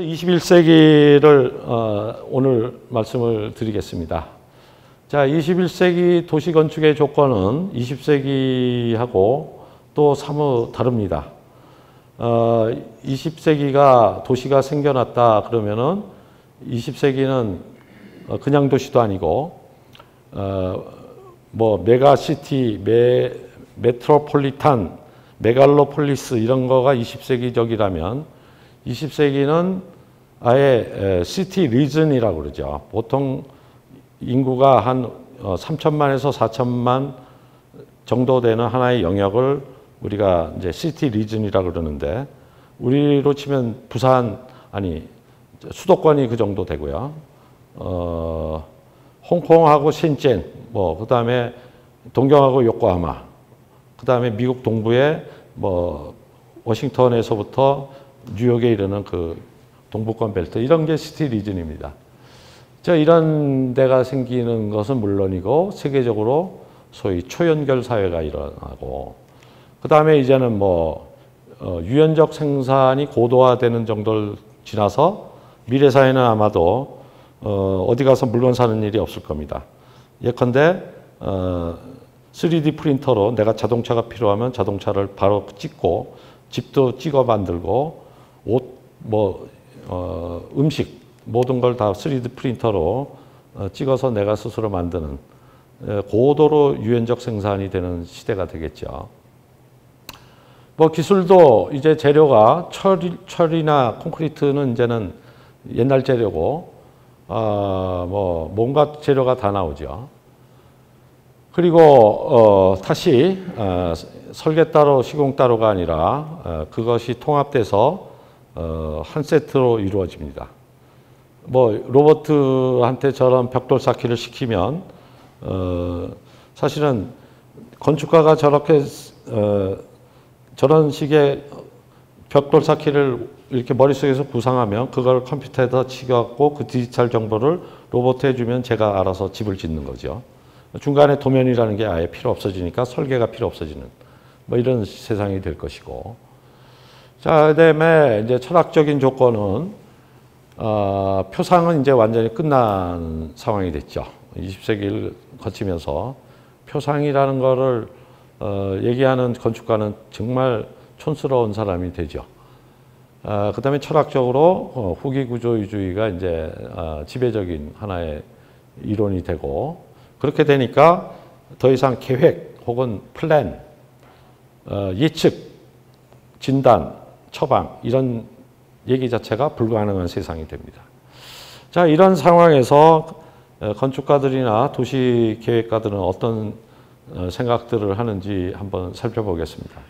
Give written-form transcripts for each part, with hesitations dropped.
그래서 21세기를 오늘 말씀을 드리겠습니다. 자, 21세기 도시 건축의 조건은 20세기하고 또 사뭇 다릅니다. 20세기가 도시가 생겨났다 그러면은 20세기는 그냥 도시도 아니고 뭐 메가시티, 메트로폴리탄, 메갈로폴리스 이런 거가 20세기적이라면 20세기는 아예 시티 리전이라고 그러죠. 보통 인구가 한 3천만에서 4천만 정도 되는 하나의 영역을 우리가 이제 시티 리전이라고 그러는데 우리로 치면 부산 아니 수도권이 그 정도 되고요. 홍콩하고 신젠 뭐 그다음에 동경하고 요코하마 그다음에 미국 동부에 뭐 워싱턴에서부터 뉴욕에 이르는 그 동부권 벨트 이런 게 시티 리전입니다. 이런 데가 생기는 것은 물론이고 세계적으로 소위 초연결 사회가 일어나고 그다음에 이제는 뭐 유연적 생산이 고도화되는 정도를 지나서 미래 사회는 아마도 어디 가서 물건 사는 일이 없을 겁니다. 예컨대 3D 프린터로 내가 자동차가 필요하면 자동차를 바로 찍고 집도 찍어 만들고 옷, 음식 모든 걸 다 3D 프린터로 찍어서 내가 스스로 만드는 고도로 유연적 생산이 되는 시대가 되겠죠. 뭐 기술도 이제 재료가 철이나 콘크리트는 이제는 옛날 재료고 뭐 뭔가 재료가 다 나오죠. 그리고 다시 설계 따로 시공 따로가 아니라 그것이 통합돼서 한 세트로 이루어집니다. 뭐 로버트한테처럼 벽돌 쌓기를 시키면 사실은 건축가가 저렇게 저런 식의 벽돌 쌓기를 이렇게 머릿속에서 구상하면 그걸 컴퓨터에다 치갖고 그 디지털 정보를 로봇에 주면 제가 알아서 집을 짓는 거죠. 중간에 도면이라는 게 아예 필요 없어지니까 설계가 필요 없어지는 뭐 이런 세상이 될 것이고. 자, 그다음에 이제 철학적인 조건은 표상은 이제 완전히 끝난 상황이 됐죠. 20세기를 거치면서 표상이라는 거를 얘기하는 건축가는 정말 촌스러운 사람이 되죠. 그다음에 철학적으로 후기구조주의가 이제 지배적인 하나의 이론이 되고 그렇게 되니까 더 이상 계획 혹은 플랜, 예측, 진단, 처방 이런 얘기 자체가 불가능한 세상이 됩니다. 자, 이런 상황에서 건축가들이나 도시계획가들은 어떤 생각들을 하는지 한번 살펴보겠습니다.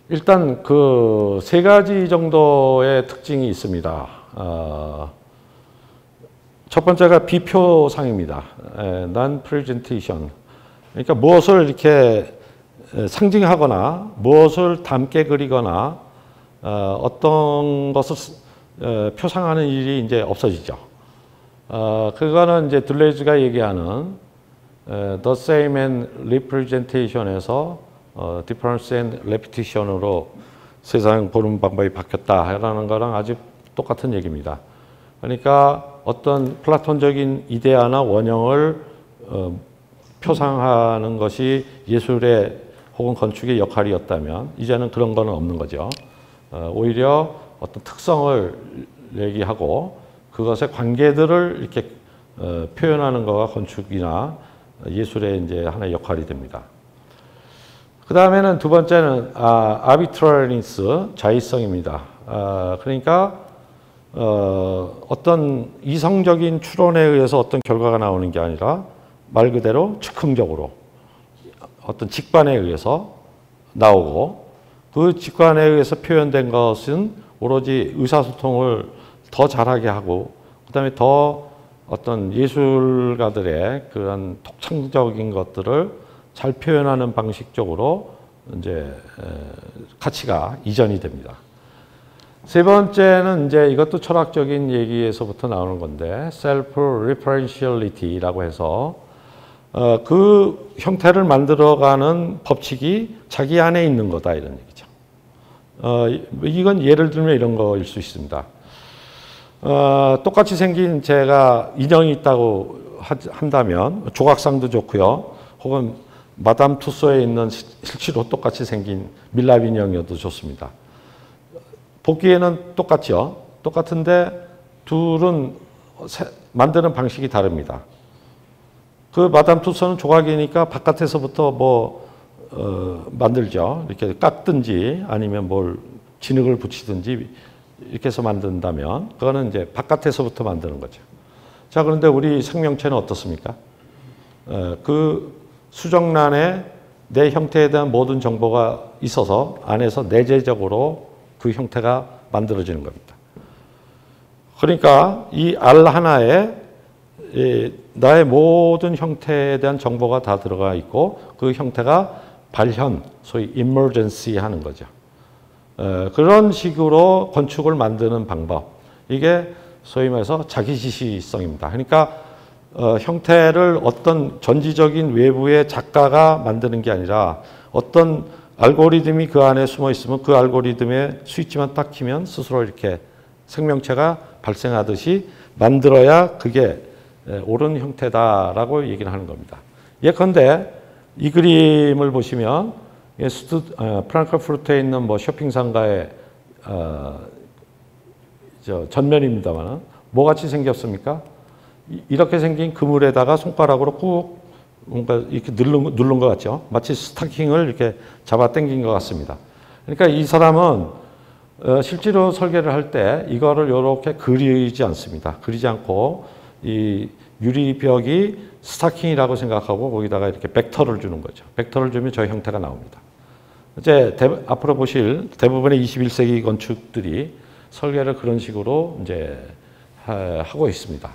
일단 그 세 가지 정도의 특징이 있습니다. 첫 번째가 비표상입니다. non-presentation. 그러니까 무엇을 이렇게 상징하거나 무엇을 담게 그리거나 어떤 것을 표상하는 일이 이제 없어지죠. 그거는 이제 둘레즈가 얘기하는 the same and representation에서 difference and repetition으로 세상 보는 방법이 바뀌었다라는 거랑 아주 똑같은 얘기입니다. 그러니까 어떤 플라톤적인 이데아나 원형을 표상하는 것이 예술의 혹은 건축의 역할이었다면 이제는 그런 거는 없는 거죠. 오히려 어떤 특성을 얘기하고 그것의 관계들을 이렇게 표현하는 거가 건축이나 예술의 이제 하나의 역할이 됩니다. 그 다음에는 두 번째는 arbitrariness, 자의성입니다. 그러니까 어떤 이성적인 추론에 의해서 어떤 결과가 나오는 게 아니라 말 그대로 즉흥적으로 어떤 직관에 의해서 나오고 그 직관에 의해서 표현된 것은 오로지 의사소통을 더 잘하게 하고 그다음에 더 어떤 예술가들의 그런 독창적인 것들을 잘 표현하는 방식 쪽으로 이제 가치가 이전이 됩니다. 세 번째는 이제 이것도 철학적인 얘기에서부터 나오는 건데 self-referentiality라고 해서 그 형태를 만들어가는 법칙이 자기 안에 있는 거다 이런 얘기죠. 이건 예를 들면 이런 거일 수 있습니다. 똑같이 생긴 제가 인형이 있다고 한다면 조각상도 좋고요. 혹은 마담 투소에 있는 실제로 똑같이 생긴 밀랍 인형이어도 좋습니다. 보기에는 똑같죠. 똑같은데 둘은 만드는 방식이 다릅니다. 그 마담 투소는 조각이니까 바깥에서부터 만들죠. 이렇게 깎든지 아니면 뭘 진흙을 붙이든지 이렇게 해서 만든다면 그거는 이제 바깥에서부터 만드는 거죠. 자, 그런데 우리 생명체는 어떻습니까? 그 수정란에 내 형태에 대한 모든 정보가 있어서 안에서 내재적으로 그 형태가 만들어지는 겁니다. 그러니까 이 알 하나에 나의 모든 형태에 대한 정보가 다 들어가 있고 그 형태가 발현, 소위 emergency 하는 거죠. 그런 식으로 건축을 만드는 방법. 이게 소위 말해서 자기지시성입니다. 그러니까 형태를 어떤 전지적인 외부의 작가가 만드는 게 아니라 어떤 알고리즘이 그 안에 숨어 있으면 그 알고리즘의 스위치만 딱 키면 스스로 이렇게 생명체가 발생하듯이 만들어야 그게 옳은 형태다라고 얘기를 하는 겁니다. 예컨대 이 그림을 보시면 프랑크푸르트에 있는 쇼핑 상가의 전면입니다만 뭐같이 생겼습니까? 이렇게 생긴 그물에다가 손가락으로 꾹 뭔가 이렇게 누른 것 같죠. 마치 스타킹을 이렇게 잡아 당긴 것 같습니다. 그러니까 이 사람은 실제로 설계를 할 때 이거를 이렇게 그리지 않습니다. 그리지 않고 이 유리벽이 스타킹이라고 생각하고 거기다가 이렇게 벡터를 주는 거죠. 벡터를 주면 저 형태가 나옵니다. 이제 앞으로 보실 대부분의 21세기 건축들이 설계를 그런 식으로 이제 하고 있습니다.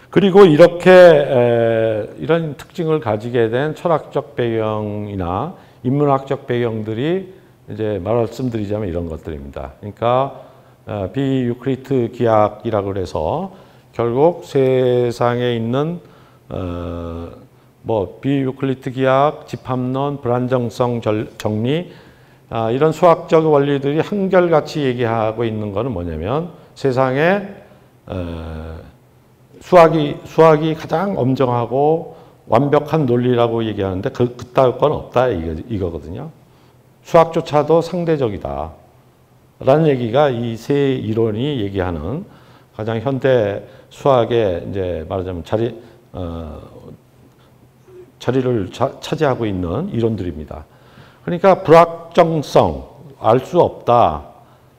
그리고 이렇게 이런 특징을 가지게 된 철학적 배경이나 인문학적 배경들이 이제 말씀드리자면 이런 것들입니다. 그러니까 비유클리드 기하학이라고 해서 결국 세상에 있는 비유클리드 기하학, 집합론, 불안정성 정리 이런 수학적 원리들이 한결같이 얘기하고 있는 것은 뭐냐면 세상에 수학이 가장 엄정하고 완벽한 논리라고 얘기하는데 그따위 건 없다 이거거든요. 수학조차도 상대적이다 라는 얘기가 이 세 이론이 얘기하는 가장 현대 수학의 이제 말하자면 자리를 차지하고 있는 이론들입니다. 그러니까 불확정성, 알 수 없다,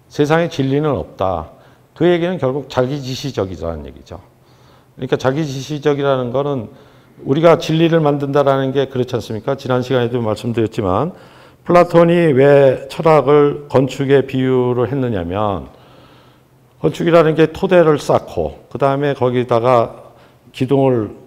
세상에 진리는 없다. 그 얘기는 결국 자기지시적이라는 얘기죠. 그러니까 자기지시적이라는 거는 우리가 진리를 만든다라는 게 그렇지 않습니까? 지난 시간에도 말씀드렸지만 플라톤이 왜 철학을 건축에 비유를 했느냐면 건축이라는 게 토대를 쌓고 그 다음에 거기다가 기둥을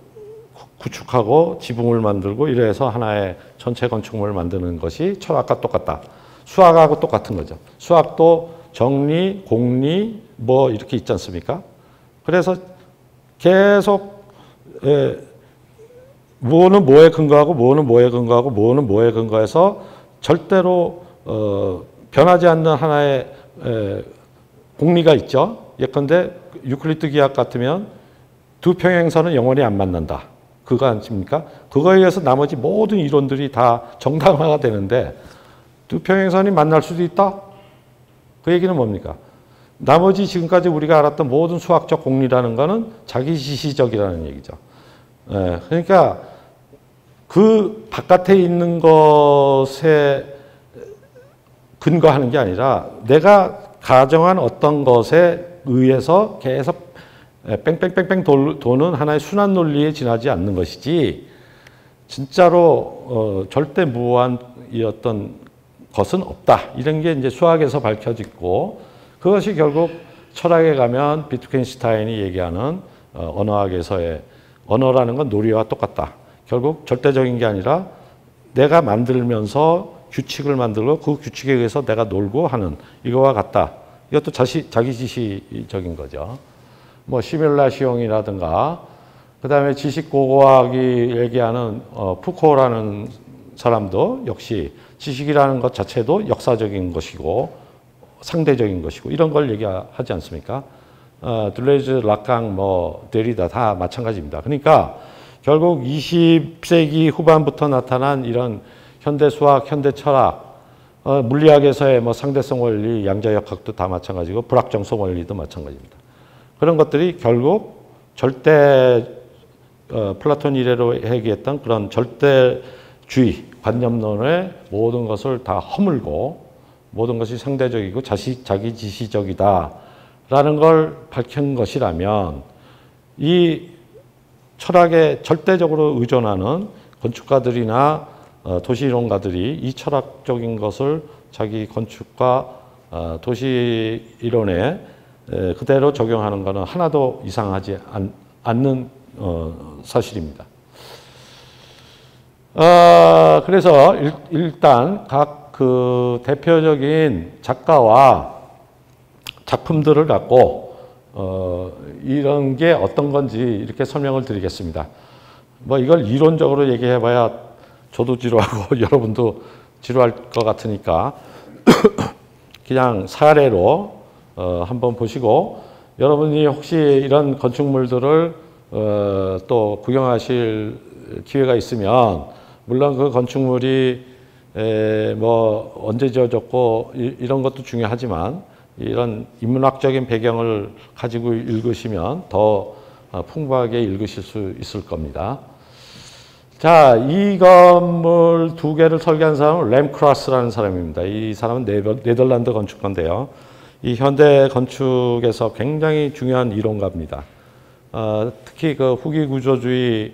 구축하고 지붕을 만들고 이래서 하나의 전체 건축물을 만드는 것이 철학과 똑같다. 수학하고 똑같은 거죠. 수학도 정리, 공리 이렇게 있지 않습니까? 그래서 계속 뭐는 뭐에 근거하고 뭐는 뭐에 근거하고 뭐는 뭐에 근거해서 절대로 변하지 않는 하나의 공리가 있죠. 예컨대 유클리드 기하학 같으면 두 평행선은 영원히 안 만난다. 그거 아닙니까? 그거에 의해서 나머지 모든 이론들이 다 정당화가 되는데 두 평행선이 만날 수도 있다? 그 얘기는 뭡니까? 나머지 지금까지 우리가 알았던 모든 수학적 공리라는 거는 자기지시적이라는 얘기죠. 그러니까 그 바깥에 있는 것에 근거하는 게 아니라 내가 가정한 어떤 것에 의해서 계속 뺑뺑뺑뺑 도는 하나의 순환 논리에 지나지 않는 것이지 진짜로 절대 무한이었던 것은 없다. 이런 게 이제 수학에서 밝혀지고 그것이 결국 철학에 가면 비트겐슈타인이 얘기하는 언어학에서의 언어라는 건 놀이와 똑같다. 결국 절대적인 게 아니라 내가 만들면서 규칙을 만들고 그 규칙에 의해서 내가 놀고 하는 이거와 같다. 이것도 자기지시적인 거죠. 시뮬라시옹이라든가 그 다음에 지식고고학이 얘기하는 푸코라는 사람도 역시 지식이라는 것 자체도 역사적인 것이고 상대적인 것이고 이런 걸 얘기하지 않습니까? 둘레즈, 라강, 데리다 다 마찬가지입니다. 그러니까 결국 20세기 후반부터 나타난 이런 현대 수학, 현대 철학, 물리학에서의 상대성 원리, 양자역학도 다 마찬가지고 불확정성 원리도 마찬가지입니다. 그런 것들이 결국 절대 플라톤 이래로 얘기했던 그런 절대주의 관념론의 모든 것을 다 허물고 모든 것이 상대적이고 자기 지시적이다라는 걸 밝힌 것이라면 이 철학에 절대적으로 의존하는 건축가들이나 도시이론가들이 이 철학적인 것을 자기 건축과 도시이론에 그대로 적용하는 것은 하나도 이상하지 않는 사실입니다. 그래서 일단 각 그 대표적인 작가와 작품들을 갖고 이런 게 어떤 건지 이렇게 설명을 드리겠습니다. 이걸 이론적으로 얘기해봐야 저도 지루하고 여러분도 지루할 것 같으니까 그냥 사례로 한번 보시고 여러분이 혹시 이런 건축물들을 또 구경하실 기회가 있으면 물론 그 건축물이 언제 지어졌고 이런 것도 중요하지만 이런 인문학적인 배경을 가지고 읽으시면 더 풍부하게 읽으실 수 있을 겁니다. 자, 이 건물 두 개를 설계한 사람은 램 크라스라는 사람입니다. 이 사람은 네덜란드 건축가인데요. 이 현대 건축에서 굉장히 중요한 이론가입니다. 특히 그 후기 구조주의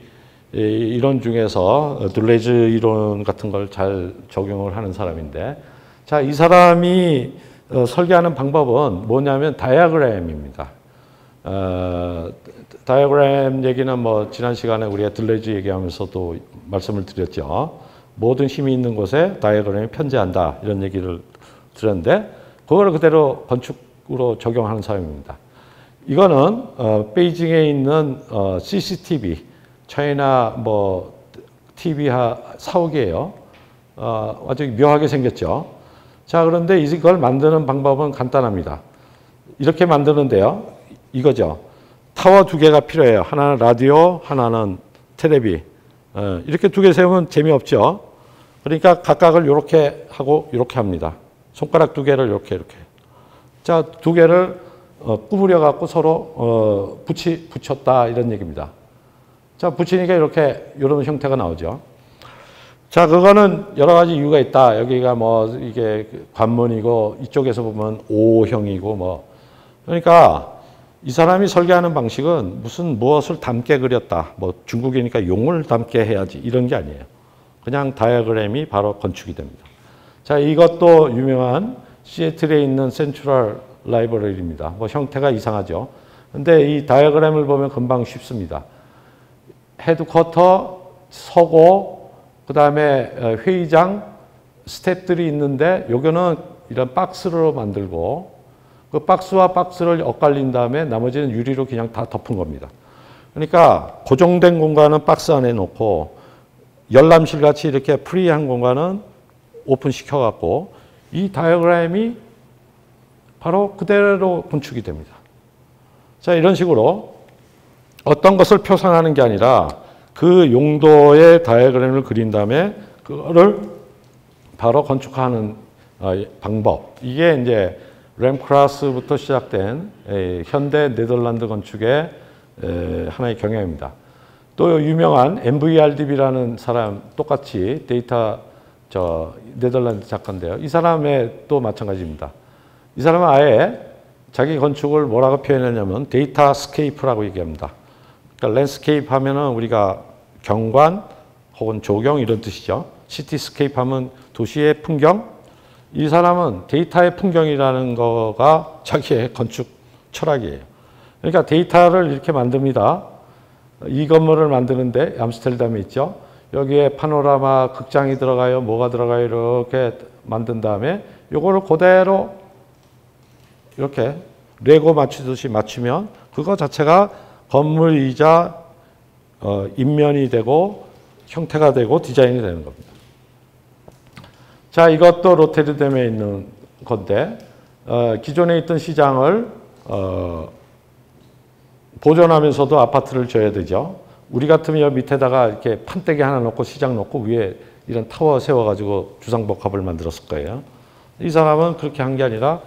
이론 중에서 둘레즈 이론 같은 걸 잘 적용을 하는 사람인데, 자, 이 사람이 설계하는 방법은 뭐냐면 다이어그램입니다. 다이어그램 얘기는 지난 시간에 우리가 둘레즈 얘기하면서도 말씀을 드렸죠. 모든 힘이 있는 곳에 다이어그램이 편재한다 이런 얘기를 드렸는데 그걸 그대로 건축으로 적용하는 사람입니다. 이거는 베이징에 있는 CCTV 차이나 TV 사옥이에요. 아주 묘하게 생겼죠. 자, 그런데 이걸 만드는 방법은 간단합니다. 이렇게 만드는데요. 이거죠. 타워 두 개가 필요해요. 하나는 라디오, 하나는 텔레비. 이렇게 두 개 세우면 재미없죠. 그러니까 각각을 이렇게 하고 이렇게 합니다. 손가락 두 개를 이렇게. 자, 두 개를 구부려 갖고 서로 붙였다 이런 얘기입니다. 자, 붙이니까 이렇게 이런 형태가 나오죠. 자, 그거는 여러 가지 이유가 있다. 여기가 이게 관문이고 이쪽에서 보면 O형이고 그러니까 이 사람이 설계하는 방식은 무엇을 담게 그렸다. 중국이니까 용을 담게 해야지 이런 게 아니에요. 그냥 다이어그램이 바로 건축이 됩니다. 자, 이것도 유명한 시애틀에 있는 센트럴 라이브러리입니다. 형태가 이상하죠. 근데 이 다이어그램을 보면 금방 쉽습니다. 헤드쿼터, 서고, 그 다음에 회의장, 스텝들이 있는데 요거는 이런 박스로 만들고 그 박스와 박스를 엇갈린 다음에 나머지는 유리로 그냥 다 덮은 겁니다. 그러니까 고정된 공간은 박스 안에 놓고 열람실 같이 이렇게 프리한 공간은 오픈시켜 갖고 이 다이어그램이 바로 그대로 건축이 됩니다. 자, 이런 식으로 어떤 것을 표상하는 게 아니라 그 용도의 다이어그램을 그린 다음에 그거를 바로 건축하는 방법. 이게 이제 램 크라스부터 시작된 현대 네덜란드 건축의 하나의 경향입니다. 또 유명한 MVRDB라는 사람 똑같이 네덜란드 작가인데요. 이 사람의 또 마찬가지입니다. 이 사람은 아예 자기 건축을 뭐라고 표현하냐면 데이터 스케이프라고 얘기합니다. 그러니까 랜드스케이프 하면은 우리가 경관 혹은 조경 이런 뜻이죠. 시티스케이프 하면 도시의 풍경. 이 사람은 데이터의 풍경이라는 거가 자기의 건축 철학이에요. 그러니까 데이터를 이렇게 만듭니다. 이 건물을 만드는데 암스테르담에 있죠. 여기에 파노라마 극장이 들어가요. 뭐가 들어가요. 이렇게 만든 다음에 이거를 그대로 이렇게 레고 맞추듯이 맞추면 그거 자체가 건물이자 인면이 되고 형태가 되고 디자인이 되는 겁니다. 자, 이것도 로테르담에 있는 건데 기존에 있던 시장을 보존하면서도 아파트를 줘야 되죠. 우리 같으면 여기 밑에다가 이렇게 판때기 하나 놓고 시장 놓고 위에 이런 타워 세워가지고 주상복합을 만들었을 거예요. 이 사람은 그렇게 한 게 아니라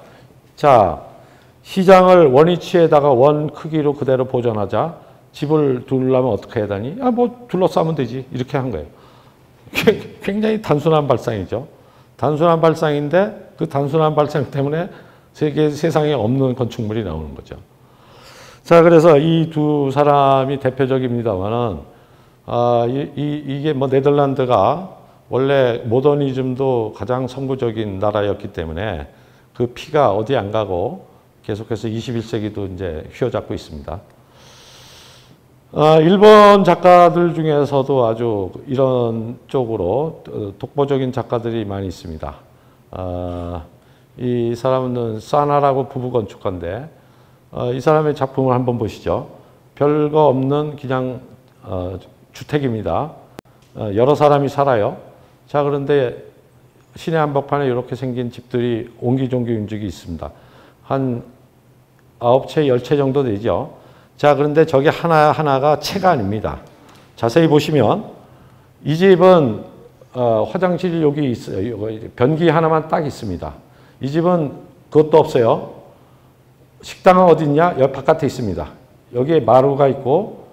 자, 시장을 원위치에다가 원 크기로 그대로 보존하자. 집을 두려면 어떻게 해야 되니? 뭐 둘러싸면 되지. 이렇게 한 거예요. 굉장히 단순한 발상이죠. 단순한 발상인데 그 단순한 발상 때문에 세상에 없는 건축물이 나오는 거죠. 자, 그래서 이 두 사람이 대표적입니다만은 이게 뭐 네덜란드가 원래 모더니즘도 가장 선구적인 나라였기 때문에 그 피가 어디 안 가고 계속해서 21세기도 이제 휘어잡고 있습니다. 일본 작가들 중에서도 아주 이런 쪽으로 독보적인 작가들이 많이 있습니다. 이 사람은 사나라고 부부 건축가인데 이 사람의 작품을 한번 보시죠. 별거 없는 그냥 주택입니다. 여러 사람이 살아요. 자, 그런데 시내 한복판에 이렇게 생긴 집들이 옹기종기 있습니다. 한 9채, 10채 정도 되죠. 자, 그런데 저게 하나가 채가 아닙니다. 자세히 보시면 이 집은 화장실이 여기 있어요. 변기 하나만 딱 있습니다. 이 집은 그것도 없어요. 식당은 어디 있냐? 여기 바깥에 있습니다. 여기에 마루가 있고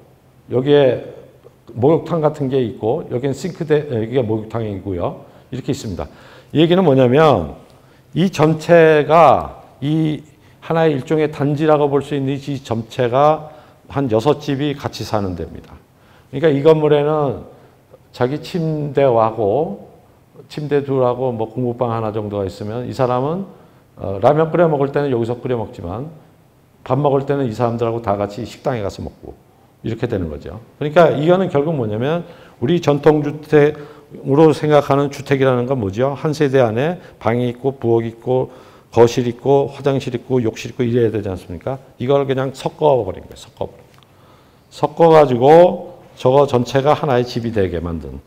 여기에 목욕탕 같은 게 있고 여기는 싱크대, 여기가 목욕탕이고요. 이렇게 있습니다. 이 얘기는 뭐냐면 이 전체가 이 하나의 일종의 단지라고 볼 수 있는 이 전체가 한 6집이 같이 사는 데입니다. 그러니까 이 건물에는 자기 침대하고 침대 둘하고 뭐 공부방 하나 정도가 있으면 이 사람은 라면 끓여 먹을 때는 여기서 끓여 먹지만 밥 먹을 때는 이 사람들하고 다 같이 식당에 가서 먹고 이렇게 되는 거죠. 그러니까 이거는 결국 뭐냐면 우리 전통주택으로 생각하는 주택이라는 건 뭐죠? 한 세대 안에 방이 있고 부엌이 있고 거실 있고 화장실 있고 욕실 있고 이래야 되지 않습니까? 이걸 그냥 섞어버린 거예요. 섞어가지고 저거 전체가 하나의 집이 되게 만든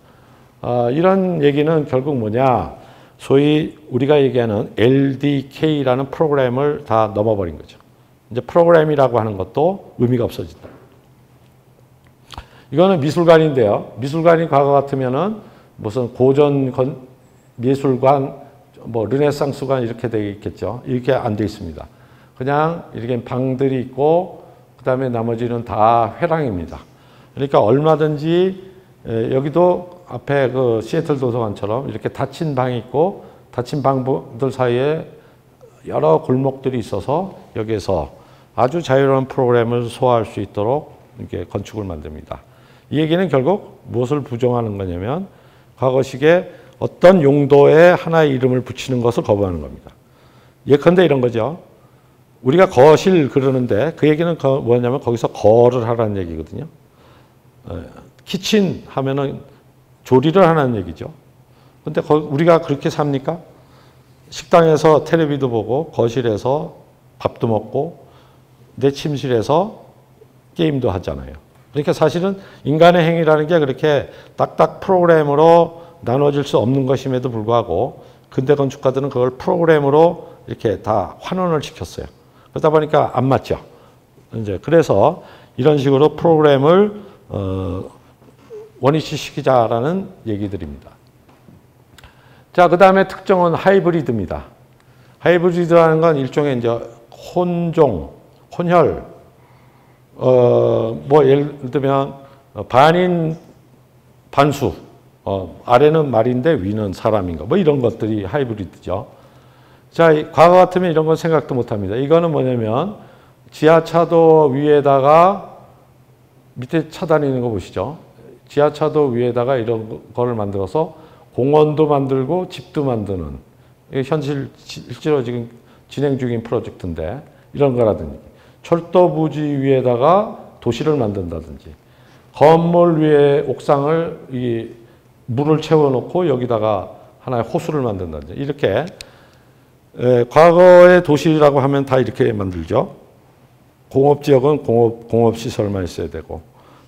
이런 얘기는 결국 뭐냐? 소위 우리가 얘기하는 LDK라는 프로그램을 다 넘어버린 거죠. 이제 프로그램이라고 하는 것도 의미가 없어진다. 이거는 미술관인데요. 미술관이 과거 같으면은 무슨 고전 미술관, 뭐 르네상스관 이렇게 되어 있겠죠. 이렇게 안 되어 있습니다. 그냥 이렇게 방들이 있고 그다음에 나머지는 다 회랑입니다. 그러니까 얼마든지 여기도 앞에 그 시애틀 도서관처럼 이렇게 닫힌 방이 있고 닫힌 방들 사이에 여러 골목들이 있어서 여기에서 아주 자유로운 프로그램을 소화할 수 있도록 이렇게 건축을 만듭니다. 이 얘기는 결국 무엇을 부정하는 거냐면 과거식의 어떤 용도에 하나의 이름을 붙이는 것을 거부하는 겁니다. 예컨대 이런 거죠. 우리가 거실 그러는데 그 얘기는 뭐냐면 거기서 거를 하라는 얘기거든요. 키친 하면은 조리를 하라는 얘기죠. 근데 우리가 그렇게 삽니까? 식당에서 텔레비도 보고 거실에서 밥도 먹고 내 침실에서 게임도 하잖아요. 그러니까 사실은 인간의 행위라는 게 그렇게 딱딱 프로그램으로 나눠질 수 없는 것임에도 불구하고 근대 건축가들은 그걸 프로그램으로 이렇게 다 환원을 시켰어요. 그러다 보니까 안 맞죠. 이제 그래서 이런 식으로 프로그램을 원위치시키자라는 얘기들입니다. 자, 그 다음에 특정은 하이브리드입니다. 하이브리드라는 건 일종의 이제 혼혈, 뭐 예를 들면 반인 반수, 아래는 말인데 위는 사람인가, 뭐 이런 것들이 하이브리드죠. 자, 과거 같으면 이런 건 생각도 못 합니다. 이거는 뭐냐면 지하차도 위에다가 밑에 차 다니는 거 보시죠. 지하차도 위에다가 이런 거를 만들어서 공원도 만들고 집도 만드는 실제로 지금 진행 중인 프로젝트인데 이런 거라든지 철도 부지 위에다가 도시를 만든다든지 건물 위에 옥상을 이 물을 채워놓고 여기다가 하나의 호수를 만든다든지 이렇게 과거의 도시라고 하면 다 이렇게 만들죠. 공업지역은 공업시설만 있어야 되고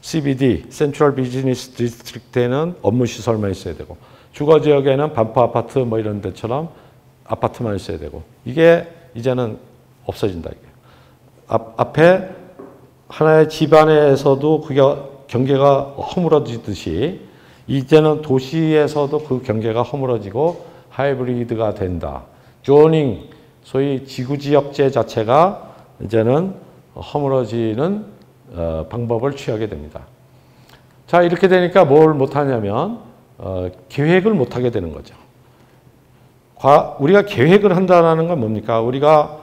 CBD, Central Business District에는 업무 시설만 있어야 되고 주거 지역에는 반포 아파트 뭐 이런 데처럼 아파트만 있어야 되고 이게 이제는 없어진다 이게. 앞에 하나의 집안에서도 그게 경계가 허물어지듯이 이제는 도시에서도 그 경계가 허물어지고 하이브리드가 된다. 조닝, 소위 지구지역제 자체가 이제는 허물어지는 방법을 취하게 됩니다. 자, 이렇게 되니까 뭘 못하냐면 계획을 못하게 되는 거죠. 우리가 계획을 한다는 건 뭡니까? 우리가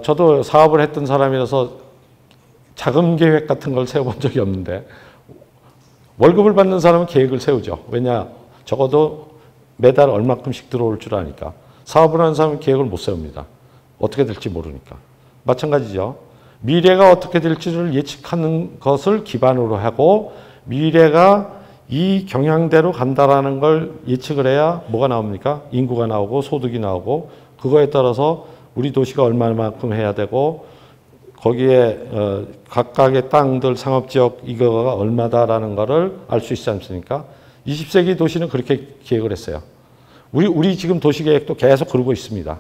저도 사업을 했던 사람이라서 자금 계획 같은 걸 세워본 적이 없는데 월급을 받는 사람은 계획을 세우죠. 왜냐? 적어도 매달 얼마큼씩 들어올 줄 아니까. 사업을 하는 사람은 계획을 못 세웁니다. 어떻게 될지 모르니까. 마찬가지죠. 미래가 어떻게 될지를 예측하는 것을 기반으로 하고 미래가 이 경향대로 간다라는 걸 예측을 해야 뭐가 나옵니까? 인구가 나오고 소득이 나오고 그거에 따라서 우리 도시가 얼마만큼 해야 되고 거기에 각각의 땅들 상업지역 이거가 얼마다라는 거를 알 수 있지 않습니까? 20세기 도시는 그렇게 계획을 했어요. 우리 지금 도시계획도 계속 그러고 있습니다.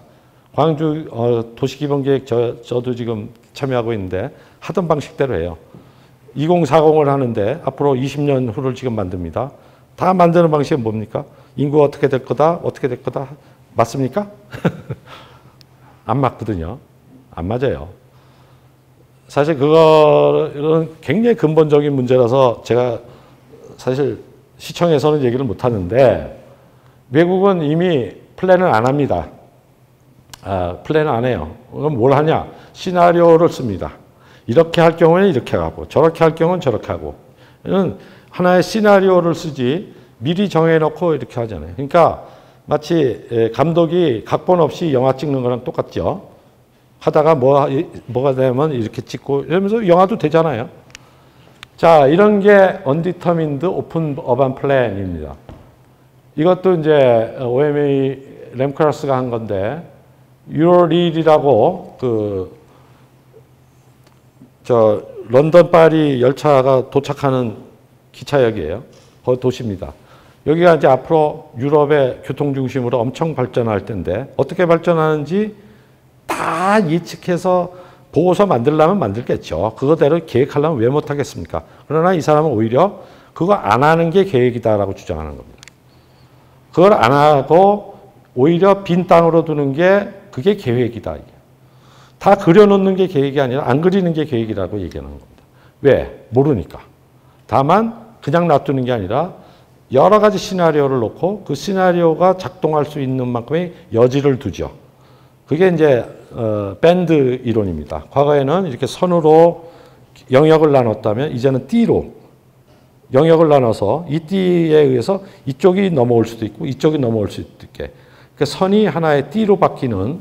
광주 도시기본계획 저도 지금 참여하고 있는데 하던 방식대로 해요. 2040을 하는데 앞으로 20년 후를 지금 만듭니다. 다 만드는 방식은 뭡니까? 인구가 어떻게 될 거다, 어떻게 될 거다. 맞습니까? 안 맞거든요. 안 맞아요. 사실 그거는 굉장히 근본적인 문제라서 제가 사실 시청에서는 얘기를 못 하는데 외국은 이미 플랜을 안 합니다. 플랜을 안 해요. 그럼 뭘 하냐? 시나리오를 씁니다. 이렇게 할 경우에는 이렇게 하고 저렇게 할 경우는 저렇게 하고 이는 하나의 시나리오를 쓰지 미리 정해놓고 이렇게 하잖아요. 그러니까 마치 감독이 각본 없이 영화 찍는 거랑 똑같죠. 하다가 뭐가 되면 이렇게 찍고 이러면서 영화도 되잖아요. 자, 이런 게 Undetermined Open Urban Plan입니다. 이것도 이제 OMA 램크라스가 한 건데 유로릴이라고 런던 파리 열차가 도착하는 기차역이에요. 거기 도시입니다. 여기가 이제 앞으로 유럽의 교통 중심으로 엄청 발전할 텐데 어떻게 발전하는지 다 예측해서 보고서 만들려면 만들겠죠. 그거대로 계획하려면 왜 못하겠습니까? 그러나 이 사람은 오히려 그거 안 하는 게 계획이다라고 주장하는 겁니다. 그걸 안 하고 오히려 빈 땅으로 두는 게 그게 계획이다. 다 그려놓는 게 계획이 아니라 안 그리는 게 계획이라고 얘기하는 겁니다. 왜? 모르니까. 다만 그냥 놔두는 게 아니라 여러 가지 시나리오를 놓고 그 시나리오가 작동할 수 있는 만큼의 여지를 두죠. 그게 이제 밴드 이론입니다. 과거에는 이렇게 선으로 영역을 나눴다면 이제는 띠로 영역을 나눠서 이 띠에 의해서 이쪽이 넘어올 수도 있고 이쪽이 넘어올 수도 있게 그러니까 선이 하나의 띠로 바뀌는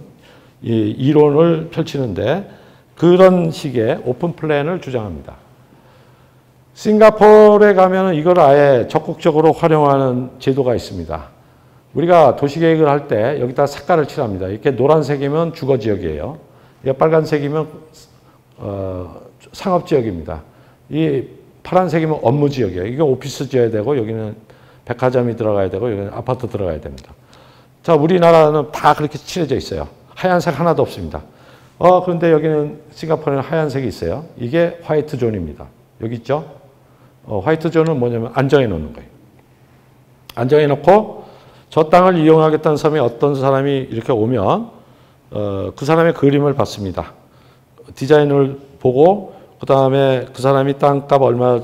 이 이론을 펼치는데 그런 식의 오픈 플랜을 주장합니다. 싱가포르에 가면 이걸 아예 적극적으로 활용하는 제도가 있습니다. 우리가 도시계획을 할 때 여기다 색깔을 칠합니다. 이렇게 노란색이면 주거지역이에요. 빨간색이면 상업지역입니다. 이 파란색이면 업무지역이에요. 이게 오피스 지어야 되고 여기는 백화점이 들어가야 되고 여기는 아파트 들어가야 됩니다. 자, 우리나라는 다 그렇게 칠해져 있어요. 하얀색 하나도 없습니다. 그런데 여기는 싱가포르에는 하얀색이 있어요. 이게 화이트 존입니다. 여기 있죠? 화이트 존은 뭐냐면 안정해 놓는 거예요. 안정해 놓고 저 땅을 이용하겠다는 사람이 어떤 사람이 이렇게 오면 그 사람의 그림을 봤습니다. 디자인을 보고 그 다음에 그 사람이 땅값 얼마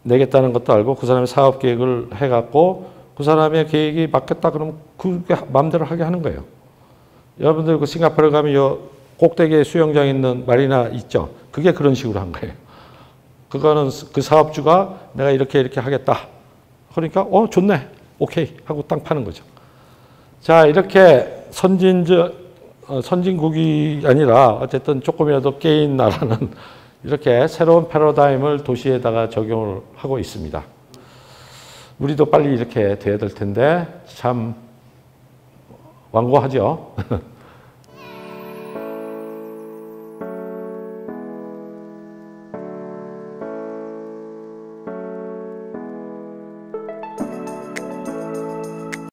내겠다는 것도 알고 그 사람의 사업 계획을 해갖고 그 사람의 계획이 맞겠다 그러면 그게 마음대로 하게 하는 거예요. 여러분들 그 싱가포르 가면 요 꼭대기에 수영장 있는 마리나 있죠? 그게 그런 식으로 한 거예요. 그거는 그 사업주가 내가 이렇게 하겠다. 그러니까 좋네. 오케이 하고 땅 파는 거죠. 자, 이렇게 선진국이 아니라 어쨌든 조금이라도 깨인 나라는 이렇게 새로운 패러다임을 도시에다가 적용을 하고 있습니다. 우리도 빨리 이렇게 돼야 될 텐데 참 완고하죠.